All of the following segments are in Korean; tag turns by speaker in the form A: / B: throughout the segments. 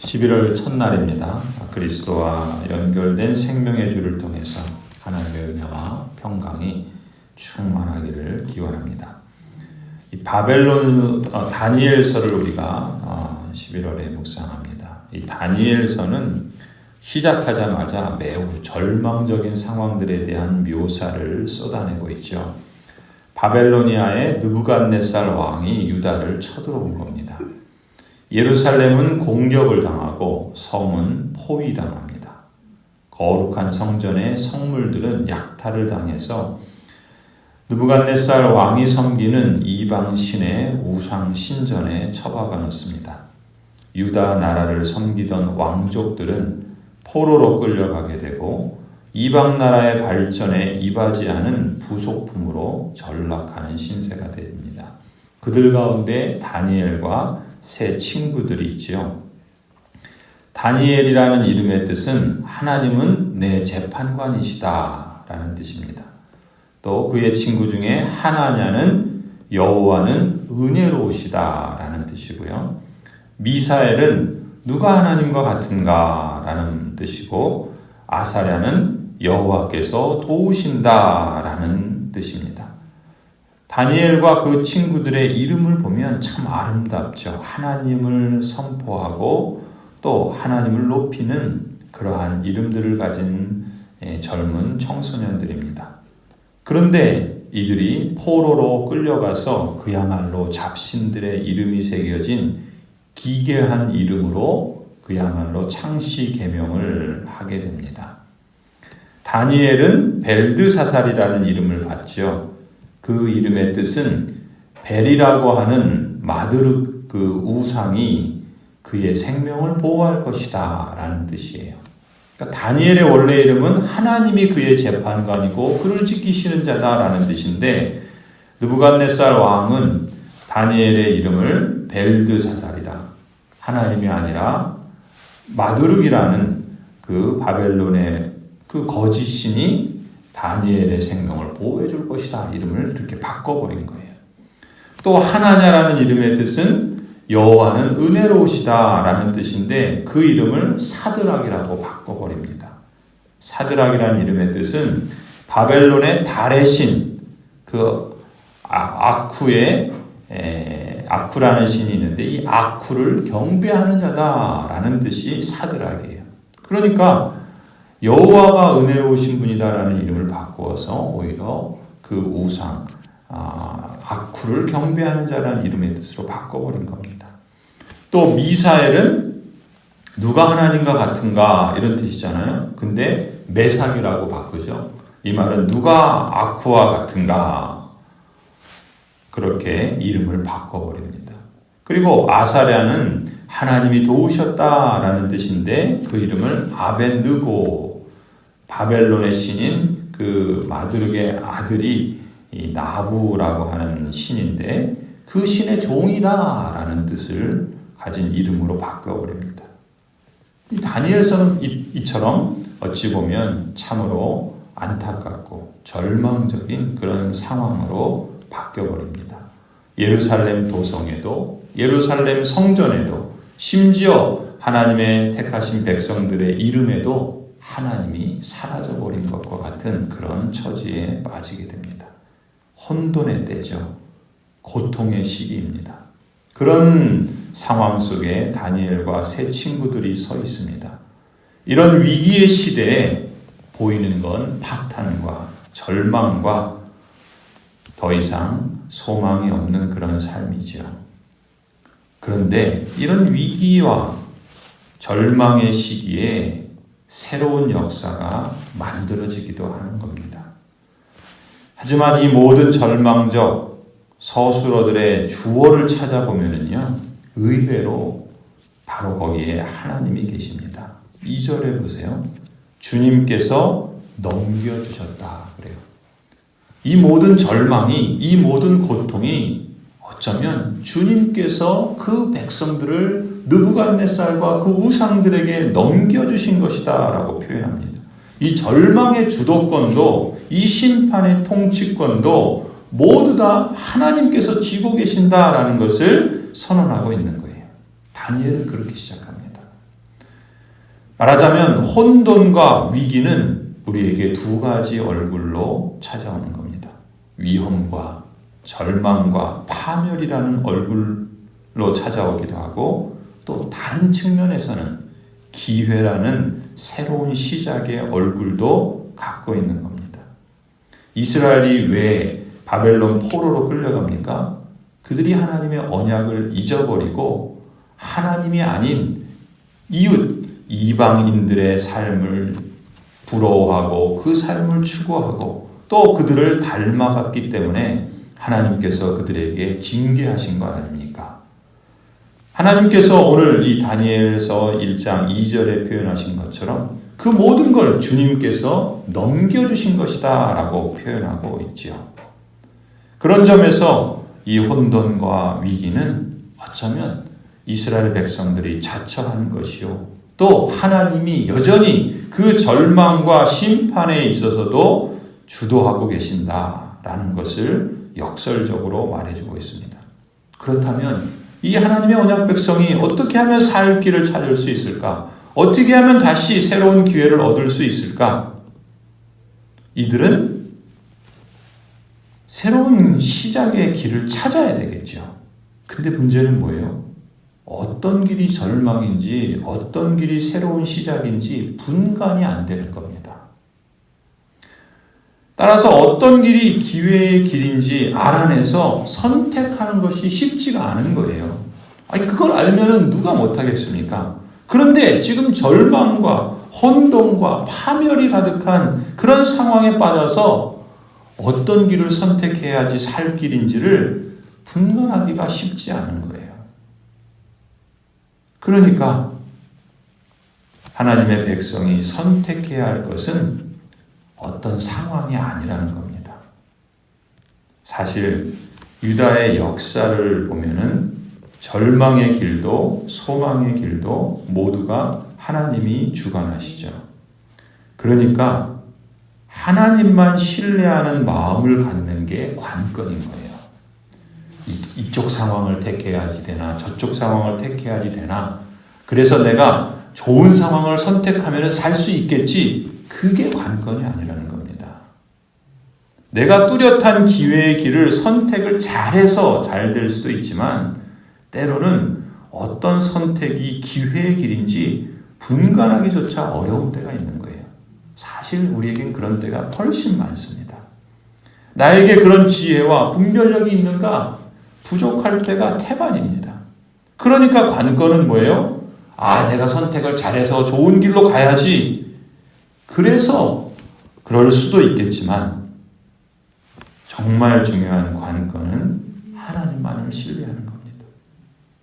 A: 11월 첫날입니다. 그리스도와 연결된 생명의 주를 통해서 하나님의 은혜와 평강이 충만하기를 기원합니다. 이 바벨론 다니엘서를 우리가 11월에 묵상합니다. 이 다니엘서는 시작하자마자 매우 절망적인 상황들에 대한 묘사를 쏟아내고 있죠. 바벨로니아의 느부갓네살 왕이 유다를 쳐들어온 겁니다. 예루살렘은 공격을 당하고 성은 포위당합니다. 거룩한 성전의 성물들은 약탈을 당해서 느부갓네살 왕이 섬기는 이방 신의 우상 신전에 처박아 놓습니다. 유다 나라를 섬기던 왕족들은 포로로 끌려가게 되고 이방 나라의 발전에 이바지하는 부속품으로 전락하는 신세가 됩니다. 그들 가운데 다니엘과 세 친구들이 있지요. 다니엘이라는 이름의 뜻은 하나님은 내 재판관이시다 라는 뜻입니다. 또 그의 친구 중에 하나냐는 여호와는 은혜로우시다 라는 뜻이고요. 미사엘은 누가 하나님과 같은가 라는 뜻이고 아사랴는 여호와께서 도우신다 라는 뜻입니다. 다니엘과 그 친구들의 이름을 보면 참 아름답죠. 하나님을 선포하고 또 하나님을 높이는 그러한 이름들을 가진 젊은 청소년들입니다. 그런데 이들이 포로로 끌려가서 그야말로 잡신들의 이름이 새겨진 기괴한 이름으로 그야말로 창시 계명을 하게 됩니다. 다니엘은 벨드사살이라는 이름을 받죠. 그 이름의 뜻은 벨이라고 하는 마드르 그 우상이 그의 생명을 보호할 것이다 라는 뜻이에요. 그러니까 다니엘의 원래 이름은 하나님이 그의 재판관이고 그를 지키시는 자다라는 뜻인데 느부갓네살 왕은 다니엘의 이름을 벨드사살이라 하나님이 아니라 마드르기라는 그 바벨론의 그 거짓 신이 다니엘의 생명을 보호해 줄 것이다 이름을 이렇게 바꿔버린 거예요. 또 하나냐라는 이름의 뜻은 여호와는 은혜로우시다 라는 뜻인데 그 이름을 사드락이라고 바꿔버립니다. 사드락이라는 이름의 뜻은 바벨론의 달의 신, 그 아쿠라는 신이 있는데 이 아쿠를 경배하는 자다라는 뜻이 사드락이에요. 그러니까 여호와가 은혜로우신 분이다라는 이름을 바꾸어서 오히려 그 우상 아쿠를 경배하는 자라는 이름의 뜻으로 바꿔버린 겁니다. 또 미사엘은 누가 하나님과 같은가 이런 뜻이잖아요. 근데 메삭이라고 바꾸죠. 이 말은 누가 아쿠와 같은가 그렇게 이름을 바꿔버립니다. 그리고 아사랴는 하나님이 도우셨다라는 뜻인데 그 이름을 아벤느고 바벨론의 신인 그 마드르의 아들이 이 나부라고 하는 신인데 그 신의 종이다라는 뜻을 가진 이름으로 바꿔버립니다. 이 다니엘서는 이처럼 어찌 보면 참으로 안타깝고 절망적인 그런 상황으로 바뀌어버립니다. 예루살렘 도성에도 예루살렘 성전에도 심지어 하나님의 택하신 백성들의 이름에도 하나님이 사라져버린 것과 같은 그런 처지에 빠지게 됩니다. 혼돈의 때죠. 고통의 시기입니다. 그런 상황 속에 다니엘과 세 친구들이 서 있습니다. 이런 위기의 시대에 보이는 건 파탄과 절망과 더 이상 소망이 없는 그런 삶이죠. 그런데 이런 위기와 절망의 시기에 새로운 역사가 만들어지기도 하는 겁니다. 하지만 이 모든 절망적 서술어들의 주어를 찾아보면요, 의외로 바로 거기에 하나님이 계십니다. 2절에 보세요. 주님께서 넘겨주셨다 그래요. 이 모든 절망이, 이 모든 고통이 어쩌면 주님께서 그 백성들을 느부갓네살과 그 우상들에게 넘겨주신 것이다 라고 표현합니다. 이 절망의 주도권도 이 심판의 통치권도 모두 다 하나님께서 쥐고 계신다라는 것을 선언하고 있는 거예요. 다니엘은 그렇게 시작합니다. 말하자면 혼돈과 위기는 우리에게 두 가지 얼굴로 찾아오는 겁니다. 위험과 절망과 파멸이라는 얼굴로 찾아오기도 하고 또 다른 측면에서는 기회라는 새로운 시작의 얼굴도 갖고 있는 겁니다. 이스라엘이 왜 바벨론 포로로 끌려갑니까? 그들이 하나님의 언약을 잊어버리고 하나님이 아닌 이웃, 이방인들의 삶을 부러워하고 그 삶을 추구하고 또 그들을 닮아갔기 때문에 하나님께서 그들에게 징계하신 거 아닙니까? 하나님께서 오늘 이 다니엘서 1장 2절에 표현하신 것처럼 그 모든 걸 주님께서 넘겨주신 것이다 라고 표현하고 있지요. 그런 점에서 이 혼돈과 위기는 어쩌면 이스라엘 백성들이 자처한 것이요. 또 하나님이 여전히 그 절망과 심판에 있어서도 주도하고 계신다라는 것을 역설적으로 말해주고 있습니다. 그렇다면 이 하나님의 언약 백성이 어떻게 하면 살 길을 찾을 수 있을까? 어떻게 하면 다시 새로운 기회를 얻을 수 있을까? 이들은 새로운 시작의 길을 찾아야 되겠죠. 근데 문제는 뭐예요? 어떤 길이 절망인지 어떤 길이 새로운 시작인지 분간이 안 되는 겁니다. 따라서 어떤 길이 기회의 길인지 알아내서 선택하는 것이 쉽지가 않은 거예요. 아니, 그걸 알면은 누가 못하겠습니까? 그런데 지금 절망과 혼돈과 파멸이 가득한 그런 상황에 빠져서 어떤 길을 선택해야지 살 길인지를 분간하기가 쉽지 않은 거예요. 그러니까 하나님의 백성이 선택해야 할 것은 어떤 상황이 아니라는 겁니다. 사실 유다의 역사를 보면은 절망의 길도 소망의 길도 모두가 하나님이 주관하시죠. 그러니까 하나님만 신뢰하는 마음을 갖는 게 관건인 거예요. 이쪽 상황을 택해야지 되나 저쪽 상황을 택해야지 되나 그래서 내가 좋은 상황을 선택하면 살 수 있겠지 그게 관건이 아니라는 겁니다. 내가 뚜렷한 기회의 길을 선택을 잘해서 잘 될 수도 있지만 때로는 어떤 선택이 기회의 길인지 분간하기조차 어려운 때가 있는 거예요. 사실 우리에겐 그런 때가 훨씬 많습니다. 나에게 그런 지혜와 분별력이 있는가? 부족할 때가 태반입니다. 그러니까 관건은 뭐예요? 내가 선택을 잘해서 좋은 길로 가야지. 그래서 그럴 수도 있겠지만 정말 중요한 관건은 하나님만을 신뢰하는 겁니다.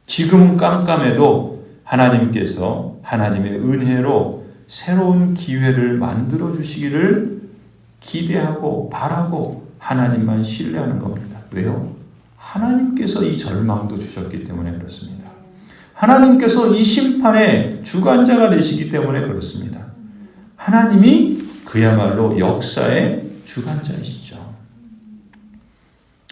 A: 지금은 깜깜해도 하나님께서 하나님의 은혜로 새로운 기회를 만들어 주시기를 기대하고 바라고 하나님만 신뢰하는 겁니다. 왜요? 하나님께서 이 절망도 주셨기 때문에 그렇습니다. 하나님께서 이 심판의 주관자가 되시기 때문에 그렇습니다. 하나님이 그야말로 역사의 주관자이시죠.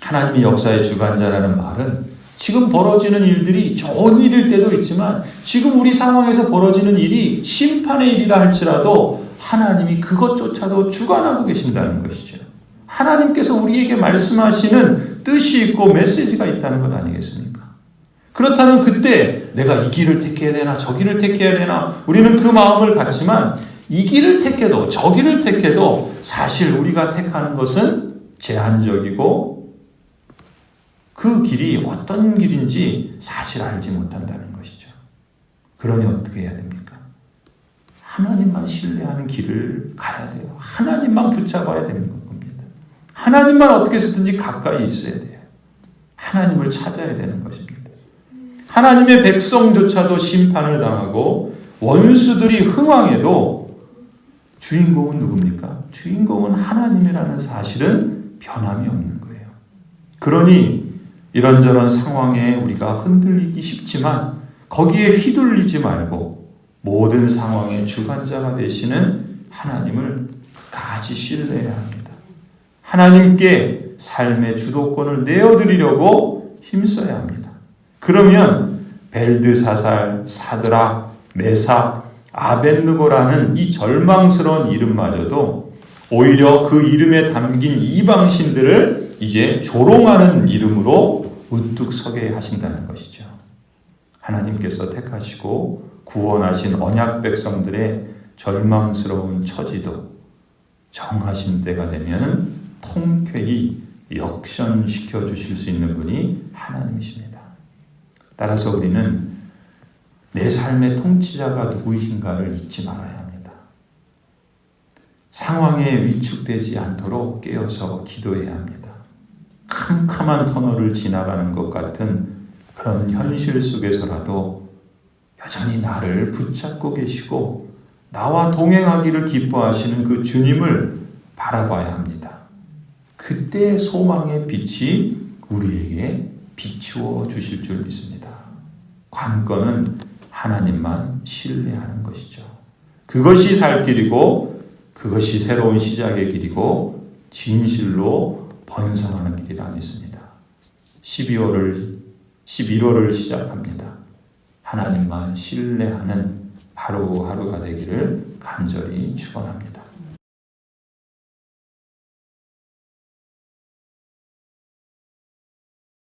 A: 하나님이 역사의 주관자라는 말은 지금 벌어지는 일들이 좋은 일일 때도 있지만 지금 우리 상황에서 벌어지는 일이 심판의 일이라 할지라도 하나님이 그것조차도 주관하고 계신다는 것이죠. 하나님께서 우리에게 말씀하시는 뜻이 있고 메시지가 있다는 것 아니겠습니까? 그렇다면 그때 내가 이 길을 택해야 되나 저 길을 택해야 되나 우리는 그 마음을 갖지만 이 길을 택해도 저 길을 택해도 사실 우리가 택하는 것은 제한적이고 그 길이 어떤 길인지 사실 알지 못한다는 것이죠. 그러니 어떻게 해야 됩니까? 하나님만 신뢰하는 길을 가야 돼요. 하나님만 붙잡아야 되는 겁니다. 하나님만 어떻게 쓰든지 가까이 있어야 돼요. 하나님을 찾아야 되는 것입니다. 하나님의 백성조차도 심판을 당하고 원수들이 흥왕해도 주인공은 누굽니까? 주인공은 하나님이라는 사실은 변함이 없는 거예요. 그러니 이런저런 상황에 우리가 흔들리기 쉽지만 거기에 휘둘리지 말고 모든 상황의 주관자가 되시는 하나님을 끝까지 신뢰해야 합니다. 하나님께 삶의 주도권을 내어드리려고 힘써야 합니다. 그러면 벨드사살, 사드락, 메삭, 아벳느고라는 이 절망스러운 이름마저도 오히려 그 이름에 담긴 이방신들을 이제 조롱하는 이름으로 우뚝 서게 하신다는 것이죠. 하나님께서 택하시고 구원하신 언약 백성들의 절망스러운 처지도 정하신 때가 되면 통쾌히 역전시켜 주실 수 있는 분이 하나님이십니다. 따라서 우리는 내 삶의 통치자가 누구이신가를 잊지 말아야 합니다. 상황에 위축되지 않도록 깨어서 기도해야 합니다. 캄캄한 터널을 지나가는 것 같은 그런 현실 속에서라도 여전히 나를 붙잡고 계시고 나와 동행하기를 기뻐하시는 그 주님을 바라봐야 합니다. 그때 소망의 빛이 우리에게 비추어 주실 줄 믿습니다. 관건은 하나님만 신뢰하는 것이죠. 그것이 살 길이고 그것이 새로운 시작의 길이고 진실로 번성하는 길이라 믿습니다. 11월을 시작합니다. 하나님만 신뢰하는 하루하루가 되기를 간절히 축원합니다.